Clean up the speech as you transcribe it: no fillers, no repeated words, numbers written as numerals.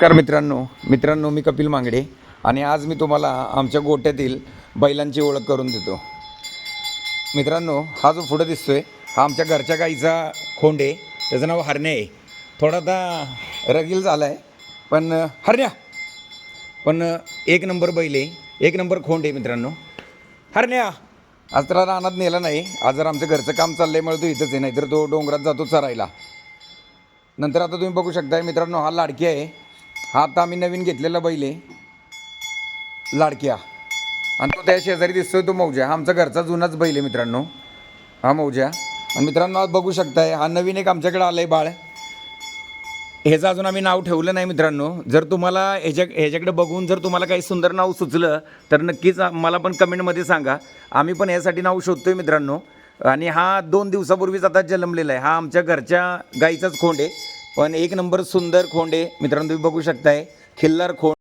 नमस्कार मित्रांनो मी कपिल मांगडे आणि आज मी तुम्हाला आमच्या गोट्यातील बैलांची ओळख करून देतो। मित्रांनो, हा जो पुढे दिसतोय हा आमच्या घरच्या गाईचा खोंड आहे। त्याचं नाव हरण्या आहे। थोडा आता रगील झाला आहे पण हरण्या पण एक नंबर बैल आहे, एक नंबर खोंड आहे। मित्रांनो, हरण्या आज तर रानात नेला नाही। आज जर आमचं घरचं काम चालल्यामुळे तो इथंच आहे, नाहीतर तो डोंगरात जातो चरायला। नंतर आता तुम्ही बघू शकताय मित्रांनो, हा लाडकी आहे। हा आता आम्ही नवीन घेतलेला बैल आहे लाडक्या, आणि तो त्या शेजारी दिसतोय तो मौजा। हा आमचा घरचा जुनाच बैल आहे मित्रांनो, हा मौजा। आणि मित्रांनो, आज बघू शकताय हा नवीन एक आमच्याकडे आलं आहे बाळ। ह्याचं अजून आम्ही नाव ठेवलं नाही मित्रांनो। जर तुम्हाला ह्याच्याकडे बघून जर तुम्हाला काही सुंदर नाव सुचलं तर नक्कीच मला पण कमेंटमध्ये सांगा। आम्ही पण यासाठी नाव शोधतोय मित्रांनो। आणि हा 2 दिवसापूर्वीच आता जन्मलेला आहे। हा आमच्या घरच्या गाईचाच खोंड आहे, पण एक नंबर सुंदर खोंड आहे मित्रांनो। तुम्ही बघू शकताय, खिल्लार खोंड।